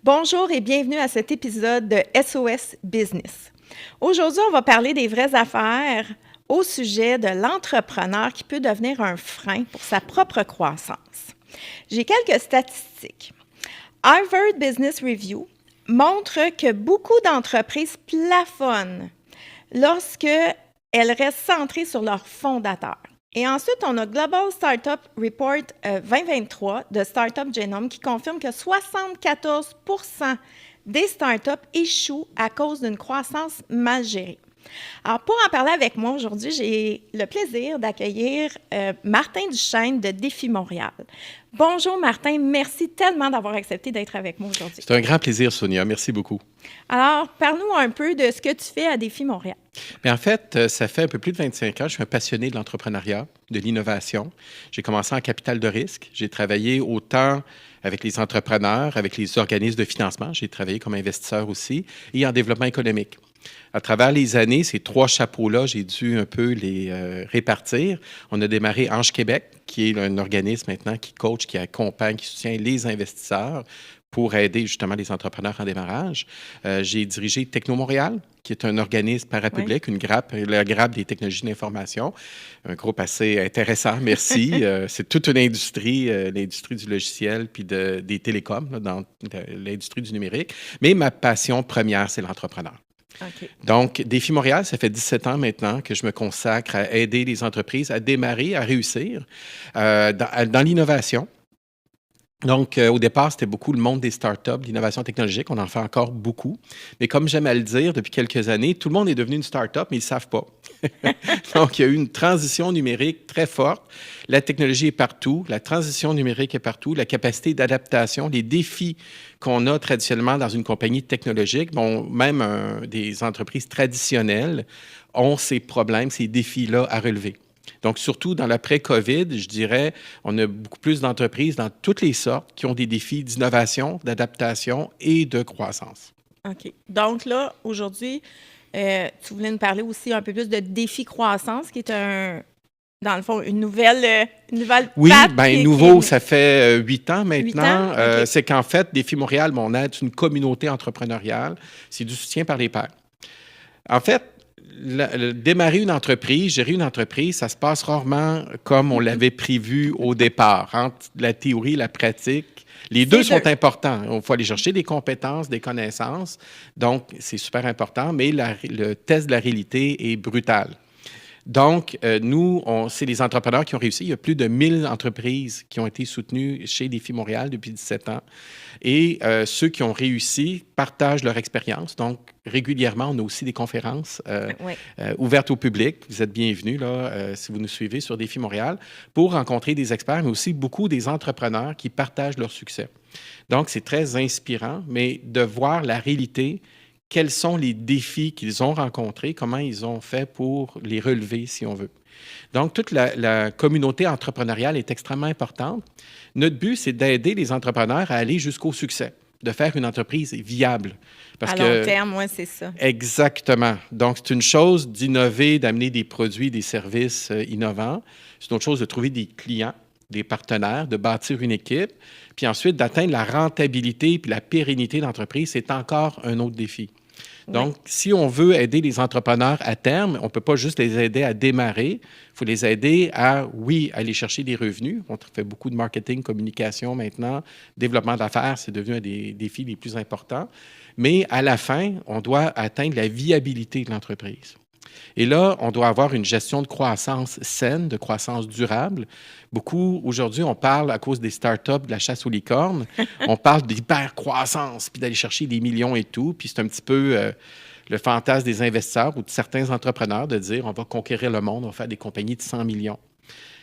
Bonjour et bienvenue à cet épisode de SOS Business. Aujourd'hui, on va parler des vraies affaires au sujet de l'entrepreneur qui peut devenir un frein pour sa propre croissance. J'ai quelques statistiques. Harvard Business Review montre que beaucoup d'entreprises plafonnent lorsqu'elles restent centrées sur leurs fondateurs. Et ensuite, on a Global Startup Report 2023 de Startup Genome qui confirme que 74 des startups échouent à cause d'une croissance mal gérée. Alors, pour en parler avec moi aujourd'hui, j'ai le plaisir d'accueillir Martin Duchesne de Défi Montréal. Bonjour Martin, merci tellement d'avoir accepté d'être avec moi aujourd'hui. C'est un grand plaisir, Sonia. Merci beaucoup. Alors, parle-nous un peu de ce que tu fais à Défi Montréal. Mais en fait, ça fait un peu plus de 25 ans. Je suis un passionné de l'entrepreneuriat, de l'innovation. J'ai commencé en capital de risque. J'ai travaillé autant avec les entrepreneurs, avec les organismes de financement. J'ai travaillé comme investisseur aussi et en développement économique. À travers les années, ces trois chapeaux-là, j'ai dû un peu les répartir. On a démarré Ange Québec, qui est un organisme maintenant qui coach, qui accompagne, qui soutient les investisseurs pour aider justement les entrepreneurs en démarrage. J'ai dirigé Techno Montréal, qui est un organisme parapublic, une grappe, la grappe des technologies de l'information. Un groupe assez intéressant, merci. C'est toute une industrie, l'industrie du logiciel puis des télécoms, là, dans l'industrie du numérique. Mais ma passion première, c'est l'entrepreneur. Okay. Donc, Défi Montréal, ça fait 17 ans maintenant que je me consacre à aider les entreprises à démarrer, à réussir dans l'innovation. Donc, au départ, c'était beaucoup le monde des startups, de l'innovation technologique. On en fait encore beaucoup. Mais comme j'aime à le dire, depuis quelques années, tout le monde est devenu une startup, mais ils ne savent pas. Donc, il y a eu une transition numérique très forte. La technologie est partout. La transition numérique est partout. La capacité d'adaptation, les défis qu'on a traditionnellement dans une compagnie technologique, bon, même des entreprises traditionnelles ont ces problèmes, ces défis-là à relever. Donc, surtout dans l'après-COVID, je dirais, on a beaucoup plus d'entreprises dans toutes les sortes qui ont des défis d'innovation, d'adaptation et de croissance. OK. Donc là, aujourd'hui, tu voulais nous parler aussi un peu plus de défi croissance, qui est dans le fond, une nouvelle Oui, bien nouveau, ça fait 8 ans maintenant. 8 ans? Okay. C'est qu'en fait, Défi Montréal, on aide une communauté entrepreneuriale. C'est du soutien par les pairs. En fait, démarrer une entreprise, gérer une entreprise, ça se passe rarement comme on l'avait prévu au départ, entre la théorie et la pratique. Les deux sont importants. Il faut aller chercher des compétences, des connaissances. Donc, c'est super important, mais le test de la réalité est brutal. Donc, nous, c'est les entrepreneurs qui ont réussi. Il y a plus de 1000 entreprises qui ont été soutenues chez Défi Montréal depuis 17 ans. Et ceux qui ont réussi partagent leur expérience. Donc, régulièrement, on a aussi des conférences ouvertes au public. Vous êtes bienvenus, là, si vous nous suivez sur Défi Montréal, pour rencontrer des experts, mais aussi beaucoup des entrepreneurs qui partagent leur succès. Donc, c'est très inspirant, mais de voir la réalité, quels sont les défis qu'ils ont rencontrés, comment ils ont fait pour les relever, si on veut. Donc, toute la communauté entrepreneuriale est extrêmement importante. Notre but, c'est d'aider les entrepreneurs à aller jusqu'au succès, de faire une entreprise viable. À long terme, oui, c'est ça. Exactement. Donc, c'est une chose d'innover, d'amener des produits, des services innovants. C'est une autre chose de trouver des clients, des partenaires, de bâtir une équipe. Puis ensuite, d'atteindre la rentabilité puis la pérennité d'entreprise, c'est encore un autre défi. Donc, si on veut aider les entrepreneurs à terme, on ne peut pas juste les aider à démarrer. Il faut les aider à, oui, aller chercher des revenus. On fait beaucoup de marketing, communication maintenant. Développement d'affaires, c'est devenu un des défis les plus importants. Mais à la fin, on doit atteindre la viabilité de l'entreprise. Et là, on doit avoir une gestion de croissance saine, de croissance durable. Beaucoup, aujourd'hui, on parle, à cause des startups, de la chasse aux licornes, on parle d'hyper-croissance, puis d'aller chercher des millions et tout. Puis c'est un petit peu le fantasme des investisseurs ou de certains entrepreneurs de dire on va conquérir le monde, on va faire des compagnies de 100 millions.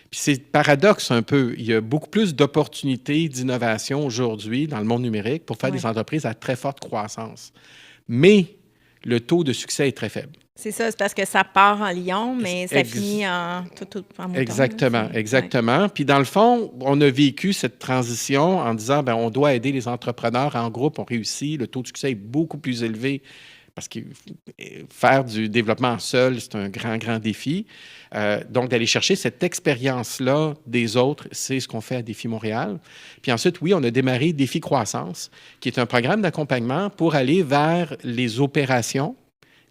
Puis c'est paradoxe un peu. Il y a beaucoup plus d'opportunités d'innovation aujourd'hui dans le monde numérique pour faire des entreprises à très forte croissance. Mais le taux de succès est très faible. C'est ça, c'est parce que ça part en lion, mais ça finit en mouton. Exactement, exactement. Puis dans le fond, on a vécu cette transition en disant, on doit aider les entrepreneurs en groupe, on réussit, le taux de succès est beaucoup plus élevé, parce que faire du développement seul, c'est un grand, grand défi. Donc, d'aller chercher cette expérience-là des autres, c'est ce qu'on fait à Défi Montréal. Puis ensuite, oui, on a démarré Défi Croissance, qui est un programme d'accompagnement pour aller vers les opérations,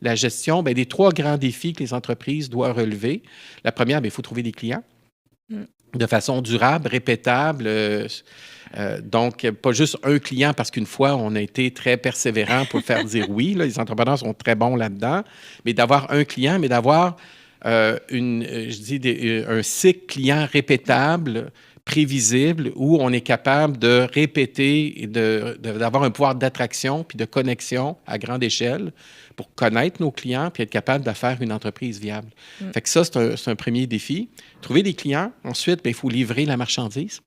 la gestion des 3 grands défis que les entreprises doivent relever. La première, il faut trouver des clients de façon durable, répétable. Donc, pas juste un client, parce qu'une fois, on a été très persévérant pour le faire dire oui. Là, les entrepreneurs sont très bons là-dedans. Mais d'avoir un client, mais d'avoir un cycle client répétable, prévisible, où on est capable de répéter et d'avoir un pouvoir d'attraction puis de connexion à grande échelle pour connaître nos clients puis être capable de faire une entreprise viable. Fait que ça, c'est un premier défi. Trouver des clients. Ensuite, il faut livrer la marchandise.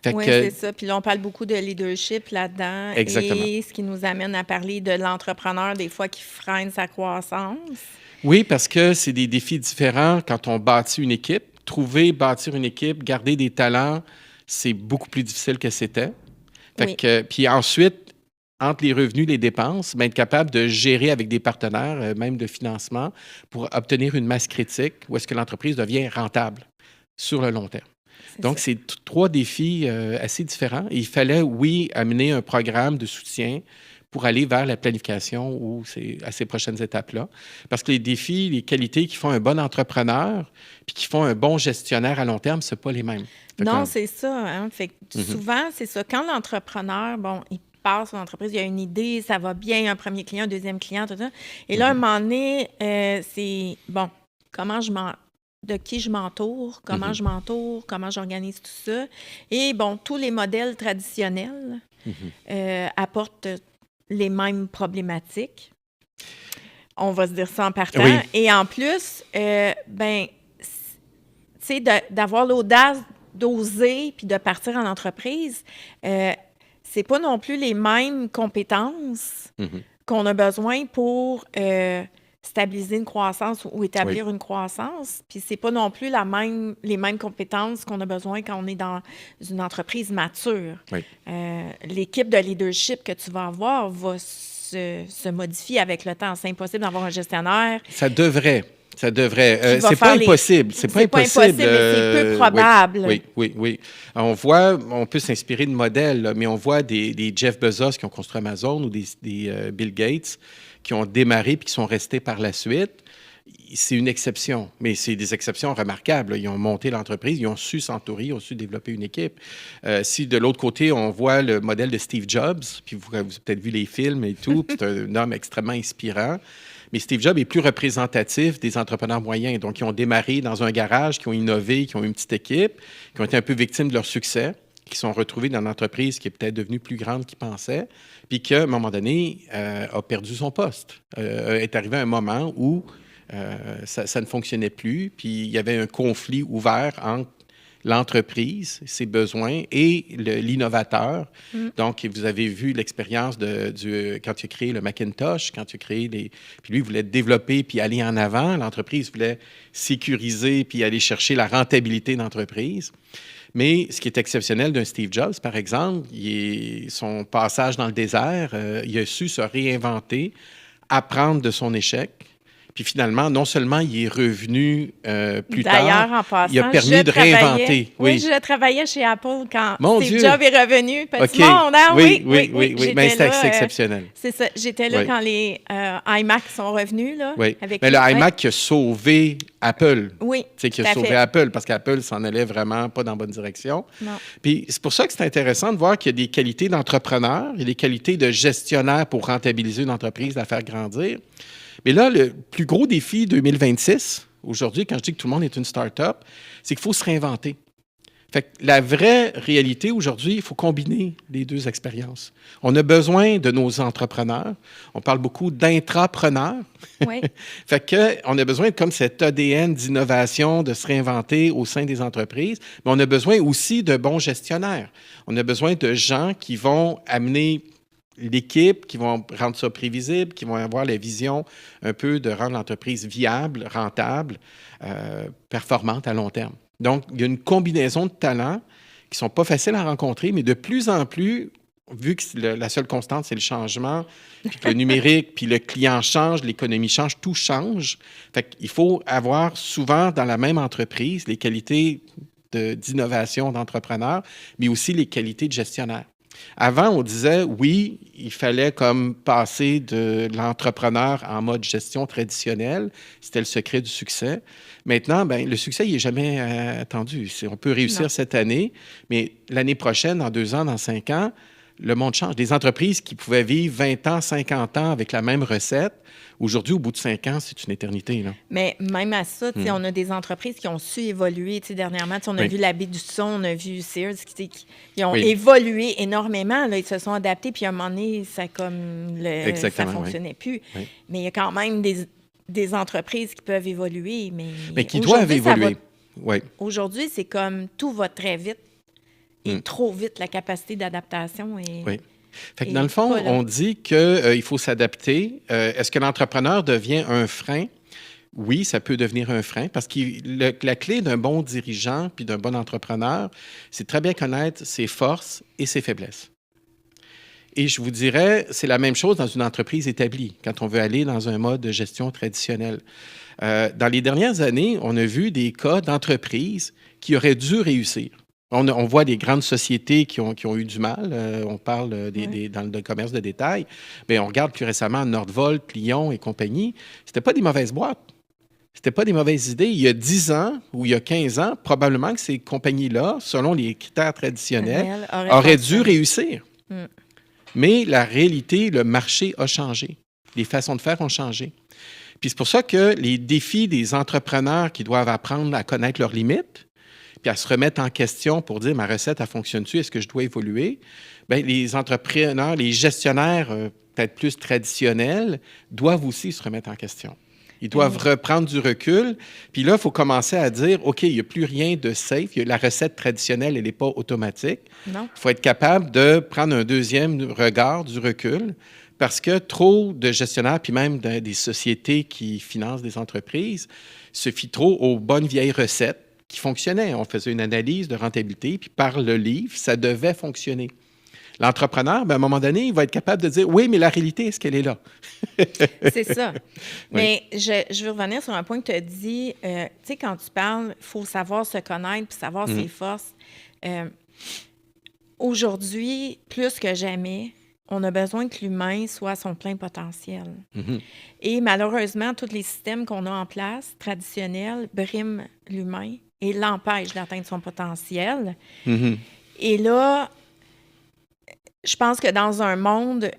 Oui, c'est ça. Puis là, on parle beaucoup de leadership là-dedans. Exactement. Et ce qui nous amène à parler de l'entrepreneur, des fois, qui freine sa croissance. Oui, parce que c'est des défis différents quand on bâtit une équipe. Bâtir une équipe, garder des talents, c'est beaucoup plus difficile que c'était. Puis ensuite, entre les revenus et les dépenses, être capable de gérer avec des partenaires, même de financement, pour obtenir une masse critique où est-ce que l'entreprise devient rentable sur le long terme. Donc, c'est 3 défis assez différents. Et il fallait, oui, amener un programme de soutien pour aller vers la planification ou à ces prochaines étapes-là. Parce que les défis, les qualités qui font un bon entrepreneur puis qui font un bon gestionnaire à long terme, ce pas les mêmes. Non, c'est ça. Hein? Fait que souvent, c'est ça. Quand l'entrepreneur, il part sur l'entreprise, il a une idée, ça va bien, un premier client, un deuxième client, tout ça. Et là, à un moment donné, c'est, de qui je m'entoure, comment je m'entoure, comment j'organise tout ça. Et tous les modèles traditionnels apportent les mêmes problématiques. On va se dire ça en partant. Oui. Et en plus, tu sais, d'avoir l'audace d'oser puis de partir en entreprise, c'est pas non plus les mêmes compétences qu'on a besoin pour stabiliser une croissance ou établir une croissance. Puis c'est pas non plus les mêmes compétences qu'on a besoin quand on est dans une entreprise mature. Oui. L'équipe de leadership que tu vas avoir va se modifier avec le temps. C'est impossible d'avoir un gestionnaire. Ça devrait. C'est pas impossible. C'est pas impossible, mais c'est peu probable. Oui. On peut s'inspirer de modèles, mais on voit des Jeff Bezos qui ont construit Amazon ou des Bill Gates qui ont démarré puis qui sont restés par la suite. C'est une exception, mais c'est des exceptions remarquables. Ils ont monté l'entreprise, ils ont su s'entourer, ils ont su développer une équipe. Si de l'autre côté, on voit le modèle de Steve Jobs, puis vous avez peut-être vu les films et tout, puis c'est un homme extrêmement inspirant. Mais Steve Jobs est plus représentatif des entrepreneurs moyens. Donc, ils ont démarré dans un garage, qui ont innové, qui ont une petite équipe, qui ont été un peu victimes de leur succès, qui sont retrouvés dans une entreprise qui est peut-être devenue plus grande qu'ils pensaient, puis qu'à un moment donné, a perdu son poste. Est arrivé un moment où ça ne fonctionnait plus, puis il y avait un conflit ouvert entre l'entreprise, ses besoins et l'innovateur. Donc, vous avez vu l'expérience quand tu as créé le Macintosh, quand tu as créé puis lui, il voulait développer puis aller en avant. L'entreprise voulait sécuriser puis aller chercher la rentabilité d'entreprise. Mais ce qui est exceptionnel d'un Steve Jobs, par exemple, son passage dans le désert, il a su se réinventer, apprendre de son échec. Puis finalement, non seulement il est revenu plus tard, d'ailleurs, en passant, il a permis de réinventer. Oui, je travaillais chez Apple quand Steve Dieu. Jobs est revenu. Petit monde, hein? Oui. Mais c'est exceptionnel. C'est ça. J'étais là quand les iMac sont revenus. Là, mais le iMac qui a sauvé Apple. Oui, qui a sauvé Apple, parce qu'Apple s'en allait vraiment pas dans la bonne direction. Non. Puis c'est pour ça que c'est intéressant de voir qu'il y a des qualités d'entrepreneur, il y a des qualités de gestionnaire pour rentabiliser une entreprise, la faire grandir. Mais là, le plus gros défi 2026, aujourd'hui, quand je dis que tout le monde est une start-up, c'est qu'il faut se réinventer. Fait que la vraie réalité aujourd'hui, il faut combiner les 2 expériences. On a besoin de nos entrepreneurs. On parle beaucoup d'intrapreneurs. Oui. Fait que on a besoin de comme cet ADN d'innovation, de se réinventer au sein des entreprises, mais on a besoin aussi de bons gestionnaires. On a besoin de gens qui vont amener l'équipe, qui vont rendre ça prévisible, qui vont avoir la vision un peu de rendre l'entreprise viable, rentable, performante à long terme. Donc, il y a une combinaison de talents qui ne sont pas faciles à rencontrer, mais de plus en plus, vu que la seule constante, c'est le changement, puis que le numérique, puis le client change, l'économie change, tout change. Fait qu'il faut avoir souvent dans la même entreprise les qualités d'innovation d'entrepreneur, mais aussi les qualités de gestionnaire. Avant, on disait, oui, il fallait comme passer de l'entrepreneur en mode gestion traditionnelle. C'était le secret du succès. Maintenant, ben, le succès, il n'est jamais attendu. On peut réussir cette année, mais l'année prochaine, dans 2 ans, dans 5 ans, le monde change. Des entreprises qui pouvaient vivre 20 ans, 50 ans avec la même recette, aujourd'hui, au bout de 5 ans, c'est une éternité. Là. Mais même à ça, on a des entreprises qui ont su évoluer. Dernièrement, on a vu la Baie du Son, on a vu Sears, qui ont évolué énormément. Là, ils se sont adaptés, puis à un moment donné, ça ne fonctionnait plus. Oui. Mais il y a quand même des entreprises qui peuvent évoluer. Mais qui doivent évoluer. Aujourd'hui, c'est comme tout va très vite. Et trop vite, la capacité d'adaptation est... Oui. Fait que dans le fond, on dit qu'il faut s'adapter. Est-ce que l'entrepreneur devient un frein? Oui, ça peut devenir un frein parce que la clé d'un bon dirigeant puis d'un bon entrepreneur, c'est très bien connaître ses forces et ses faiblesses. Et je vous dirais, c'est la même chose dans une entreprise établie, quand on veut aller dans un mode de gestion traditionnel. Dans les dernières années, on a vu des cas d'entreprises qui auraient dû réussir. On voit des grandes sociétés qui ont eu du mal. On parle dans le commerce de détail. Bien, on regarde plus récemment Nordvolt, Lyon et compagnie. C'était pas des mauvaises boîtes. C'était pas des mauvaises idées. Il y a 10 ans ou il y a 15 ans, probablement que ces compagnies-là, selon les critères traditionnels, auraient dû réussir. Mais la réalité, le marché a changé. Les façons de faire ont changé. Puis c'est pour ça que les défis des entrepreneurs qui doivent apprendre à connaître leurs limites, puis à se remettre en question pour dire, ma recette, elle fonctionne-tu? Est-ce que je dois évoluer? Bien, les entrepreneurs, les gestionnaires peut-être plus traditionnels doivent aussi se remettre en question. Ils doivent reprendre du recul. Puis là, il faut commencer à dire, OK, il n'y a plus rien de safe. La recette traditionnelle, elle n'est pas automatique. Non. Il faut être capable de prendre un deuxième regard, du recul, parce que trop de gestionnaires, puis même des sociétés qui financent des entreprises, se fient trop aux bonnes vieilles recettes qui fonctionnaient. On faisait une analyse de rentabilité, puis par le livre, ça devait fonctionner. L'entrepreneur, bien, à un moment donné, il va être capable de dire, oui, mais la réalité, est-ce qu'elle est là? C'est ça. Mais je veux revenir sur un point que tu as dit. Tu sais, quand tu parles, il faut savoir se connaître puis savoir ses forces. Aujourd'hui, plus que jamais, on a besoin que l'humain soit à son plein potentiel. Et malheureusement, tous les systèmes qu'on a en place, traditionnels, briment l'humain et l'empêchent d'atteindre son potentiel. Et là, je pense que dans un monde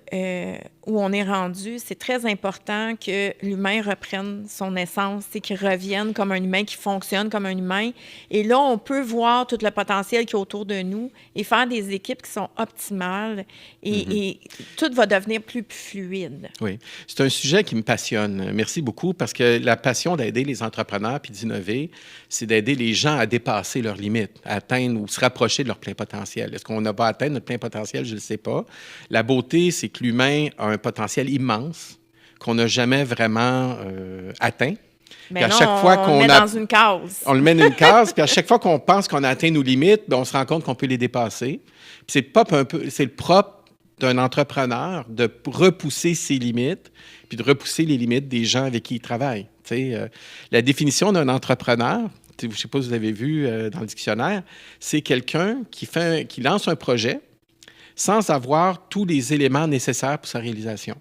où on est rendu, c'est très important que l'humain reprenne son essence, qu'il revienne comme un humain, qui fonctionne comme un humain. Et là, on peut voir tout le potentiel qui est autour de nous et faire des équipes qui sont optimales et tout va devenir plus fluide. Oui, c'est un sujet qui me passionne. Merci beaucoup parce que la passion d'aider les entrepreneurs puis d'innover, c'est d'aider les gens à dépasser leurs limites, à atteindre ou se rapprocher de leur plein potentiel. Est-ce qu'on n'a pas atteint notre plein potentiel? Je ne le sais pas. La beauté, c'est que l'humain a un potentiel immense qu'on n'a jamais vraiment atteint. Mais à chaque fois qu'on le met dans une case. On le met dans une case, puis à chaque fois qu'on pense qu'on a atteint nos limites, bien, on se rend compte qu'on peut les dépasser. Puis c'est le propre d'un entrepreneur de repousser ses limites, puis de repousser les limites des gens avec qui il travaille. La définition d'un entrepreneur, je ne sais pas si vous avez vu dans le dictionnaire, c'est quelqu'un qui lance un projet sans avoir tous les éléments nécessaires pour sa réalisation.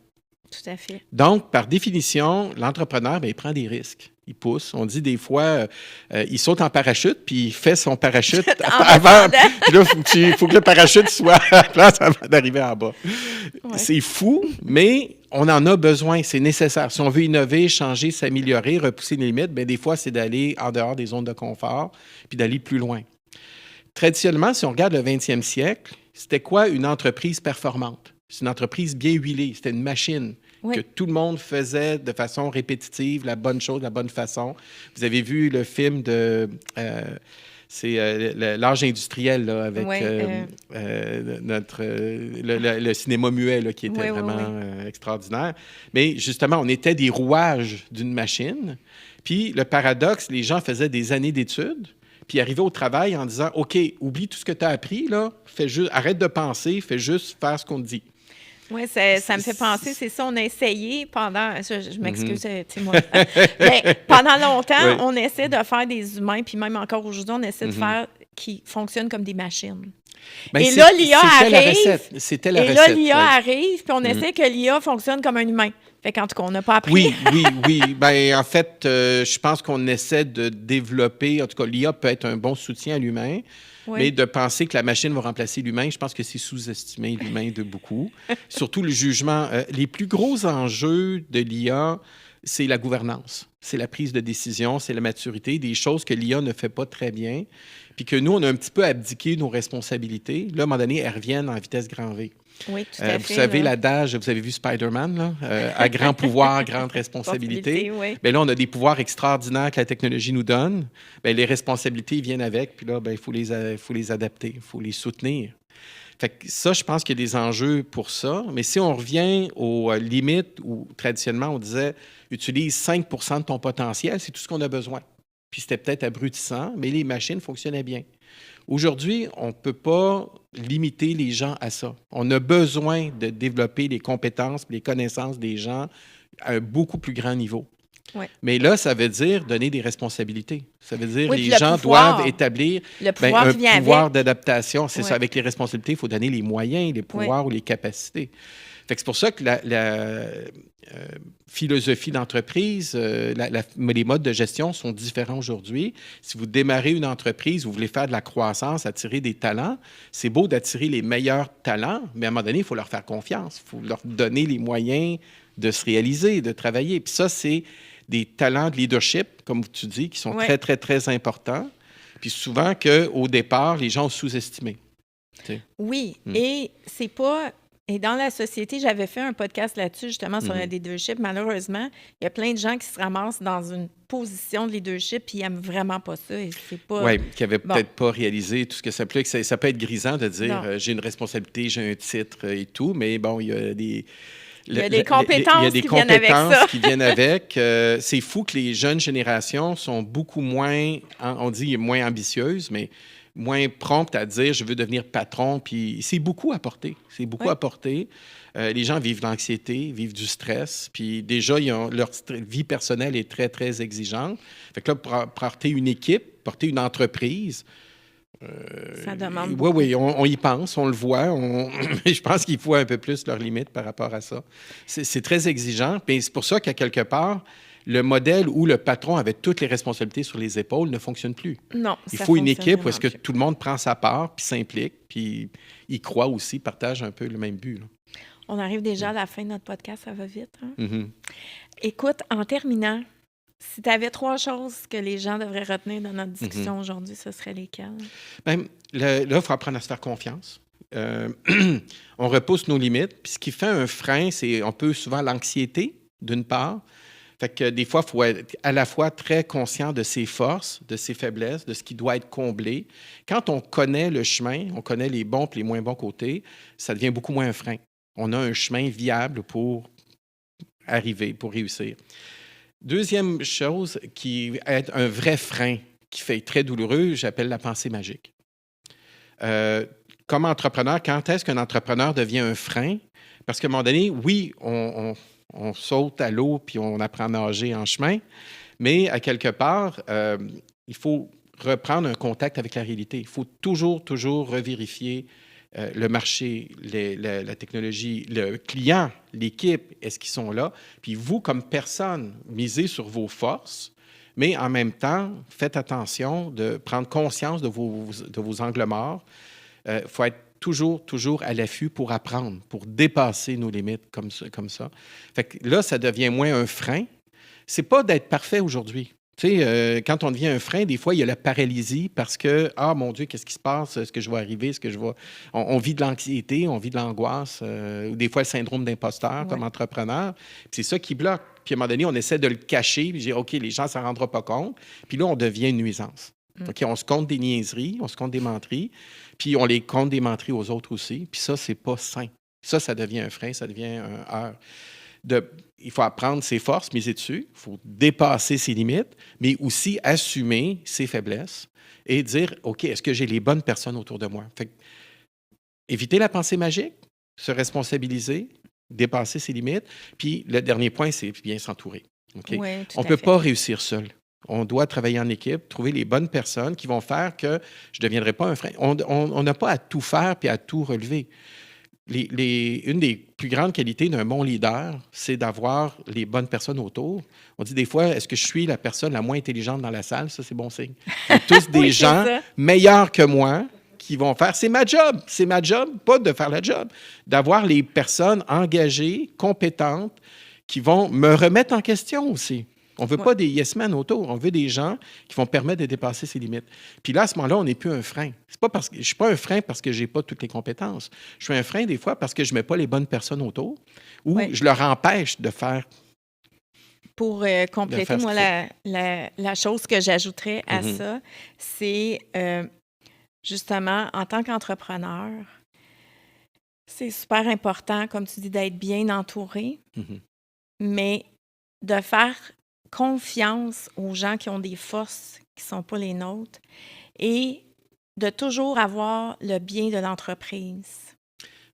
Tout à fait. Donc, par définition, l'entrepreneur, bien, il prend des risques. Il pousse. On dit des fois, il saute en parachute, puis il fait son parachute avant. Puis là, il faut que le parachute soit à la place avant d'arriver en bas. Ouais. C'est fou, mais on en a besoin. C'est nécessaire. Si on veut innover, changer, s'améliorer, repousser les limites, bien, des fois, c'est d'aller en dehors des zones de confort, puis d'aller plus loin. Traditionnellement, si on regarde le 20e siècle, c'était quoi une entreprise performante? C'est une entreprise bien huilée. C'était une machine que tout le monde faisait de façon répétitive, la bonne chose, la bonne façon. Vous avez vu le film de... c'est l'âge industriel là, avec le cinéma muet là, qui était vraiment extraordinaire. Mais justement, on était des rouages d'une machine. Puis le paradoxe, les gens faisaient des années d'études. puis arriver au travail en disant, OK, oublie tout ce que tu as appris, là, arrête de penser, fais juste faire ce qu'on te dit. Oui, ça me fait penser, c'est ça, on a essayé pendant, je m'excuse, tu sais, moi, pendant longtemps, on essaie de faire des humains, puis même encore aujourd'hui, on essaie de faire qui fonctionnent comme des machines. Ben, et là, l'IA arrive, c'était la recette. L'IA arrive, puis on essaie que l'IA fonctionne comme un humain. Fait qu'en tout cas, on n'a pas appris. Oui. Ben, en fait, je pense qu'on essaie de développer, en tout cas, l'IA peut être un bon soutien à l'humain, mais de penser que la machine va remplacer l'humain, je pense que c'est sous-estimer l'humain de beaucoup. Surtout le jugement. Les plus gros enjeux de l'IA, c'est la gouvernance, c'est la prise de décision, c'est la maturité, des choses que l'IA ne fait pas très bien, puis que nous, on a un petit peu abdiqué nos responsabilités. Là, à un moment donné, elles reviennent en vitesse grand V. Oui, tout à fait. Vous savez l'adage, vous avez vu Spider-Man, là? À grand pouvoir, grande responsabilité. Oui. Bien là, on a des pouvoirs extraordinaires que la technologie nous donne. Bien, les responsabilités viennent avec, puis là, il faut les adapter, il faut les soutenir. Fait que ça, je pense qu'il y a des enjeux pour ça. Mais si on revient aux limites où, traditionnellement, on disait utilise 5 % de ton potentiel, c'est tout ce qu'on a besoin. Puis c'était peut-être abrutissant, mais les machines fonctionnaient bien. Aujourd'hui, on ne peut pas limiter les gens à ça. On a besoin de développer les compétences, les connaissances des gens à un beaucoup plus grand niveau. Ouais. Mais là, ça veut dire donner des responsabilités. Ça veut dire que les gens doivent établir un pouvoir d'adaptation. C'est ça, avec les responsabilités, il faut donner les moyens, les pouvoirs ou les capacités. Fait que c'est pour ça que la philosophie d'entreprise, les modes de gestion sont différents aujourd'hui. Si vous démarrez une entreprise, vous voulez faire de la croissance, attirer des talents, c'est beau d'attirer les meilleurs talents, mais à un moment donné, il faut leur faire confiance. Il faut leur donner les moyens de se réaliser, de travailler. Puis ça, c'est des talents de leadership, comme tu dis, qui sont très, très, très importants. Puis souvent qu'au départ, les gens ont sous-estimé. Oui, et c'est pas... Et dans la société, j'avais fait un podcast là-dessus, justement, sur le leadership. Malheureusement, il y a plein de gens qui se ramassent dans une position de leadership puis ils n'aiment vraiment pas ça. Et c'est pas... Oui, qui n'avaient peut-être pas réalisé tout ce que ça implique. Ça peut être grisant de dire j'ai une responsabilité, j'ai un titre et tout, mais bon, il y a des... Il y a des compétences qui viennent avec. C'est fou que les jeunes générations sont beaucoup moins, on dit moins ambitieuses, mais moins promptes à dire je veux devenir patron. Puis c'est beaucoup à porter. C'est beaucoup à porter. Les gens vivent l'anxiété, vivent du stress. Puis déjà, leur vie personnelle est très, très exigeante. Fait que là, porter une équipe, porter une entreprise, ça demande beaucoup. Oui, on y pense, on le voit. Je pense qu'il faut un peu plus leurs limites par rapport à ça. C'est très exigeant. Puis c'est pour ça qu'à quelque part, le modèle où le patron avait toutes les responsabilités sur les épaules ne fonctionne plus. Non, il faut une équipe où est-ce que tout le monde prend sa part, puis s'implique, puis il croit aussi, partage un peu le même but. Là. On arrive déjà à la fin de notre podcast, ça va vite. Hein? Mm-hmm. Écoute, en terminant, si tu avais 3 choses que les gens devraient retenir dans notre discussion aujourd'hui, ce serait lesquelles? Bien, là, il faut apprendre à se faire confiance. On repousse nos limites. Puis ce qui fait un frein, c'est un peu souvent l'anxiété, d'une part. Fait que des fois, il faut être à la fois très conscient de ses forces, de ses faiblesses, de ce qui doit être comblé. Quand on connaît le chemin, on connaît les bons et les moins bons côtés, ça devient beaucoup moins un frein. On a un chemin viable pour arriver, pour réussir. Deuxième chose qui est un vrai frein, qui fait très douloureux, j'appelle la pensée magique. Comme entrepreneur, quand est-ce qu'un entrepreneur devient un frein? Parce qu'à un moment donné, oui, on saute à l'eau puis on apprend à nager en chemin, mais à quelque part, il faut reprendre un contact avec la réalité. Il faut toujours revérifier le marché, la technologie, le client, l'équipe, est-ce qu'ils sont là? Puis vous, comme personne, misez sur vos forces, mais en même temps, faites attention de prendre conscience de vos angles morts. Il faut être toujours à l'affût pour apprendre, pour dépasser nos limites comme ça. Fait que là, ça devient moins un frein. C'est pas d'être parfait aujourd'hui. Tu sais, quand on devient un frein, des fois, il y a la paralysie parce que, ah, mon Dieu, qu'est-ce qui se passe? Est-ce que je vais arriver? Est-ce que je vais... On vit de l'anxiété, on vit de l'angoisse, ou des fois, le syndrome d'imposteur comme entrepreneur. Puis c'est ça qui bloque. Puis à un moment donné, on essaie de le cacher, puis dire, OK, les gens ne s'en rendront pas compte. Puis là, on devient une nuisance. OK, on se compte des niaiseries, on se compte des menteries, puis on les compte des menteries aux autres aussi. Puis ça, c'est pas sain. Ça devient un frein, ça devient un heurt. Il faut apprendre ses forces, miser dessus. Il faut dépasser ses limites, mais aussi assumer ses faiblesses. et dire, OK, est-ce que j'ai les bonnes personnes autour de moi? Fait que, éviter la pensée magique, se responsabiliser, dépasser ses limites. Puis le dernier point, c'est bien s'entourer. OK? Oui, tout On ne à peut fait. pas réussir seul. On doit travailler en équipe, trouver les bonnes personnes qui vont faire que je ne deviendrai pas un frein. On n'a pas à tout faire puis à tout relever. Une des plus grandes qualités d'un bon leader, c'est d'avoir les bonnes personnes autour. On dit des fois, est-ce que je suis la personne la moins intelligente dans la salle? Ça, c'est bon signe. J'ai tous des Oui, c'est gens ça. meilleurs que moi qui vont faire. C'est ma job, pas de faire la job. D'avoir les personnes engagées, compétentes, qui vont me remettre en question aussi. On ne veut Ouais. pas des yes men autour, on veut des gens qui vont permettre de dépasser ses limites. Puis là, à ce moment-là, on n'est plus un frein. C'est pas parce que je ne suis pas un frein parce que je n'ai pas toutes les compétences. Je suis un frein des fois parce que je ne mets pas les bonnes personnes autour ou Ouais. je leur empêche de faire. Pour compléter, faire ce moi, qu'il la chose que j'ajouterais à Mhm. ça, c'est justement, en tant qu'entrepreneur, c'est super important, comme tu dis, d'être bien entouré, Mhm. mais de faire confiance aux gens qui ont des forces qui ne sont pas les nôtres et de toujours avoir le bien de l'entreprise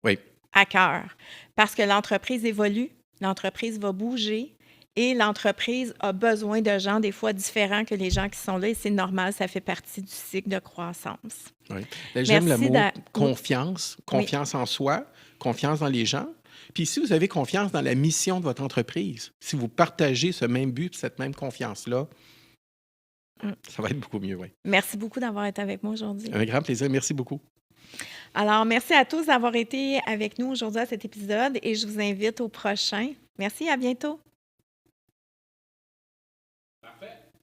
Oui. à cœur. Parce que l'entreprise évolue, l'entreprise va bouger et l'entreprise a besoin de gens des fois différents que les gens qui sont là et c'est normal, ça fait partie du cycle de croissance. Oui. Là, j'aime le Merci mot oui. confiance, Oui. confiance en soi, confiance dans les gens. Puis si vous avez confiance dans la mission de votre entreprise, si vous partagez ce même but, cette même confiance-là, ça va être beaucoup mieux, oui. Merci beaucoup d'avoir été avec moi aujourd'hui. Un grand plaisir. Merci beaucoup. Alors, merci à tous d'avoir été avec nous aujourd'hui à cet épisode et je vous invite au prochain. Merci, à bientôt.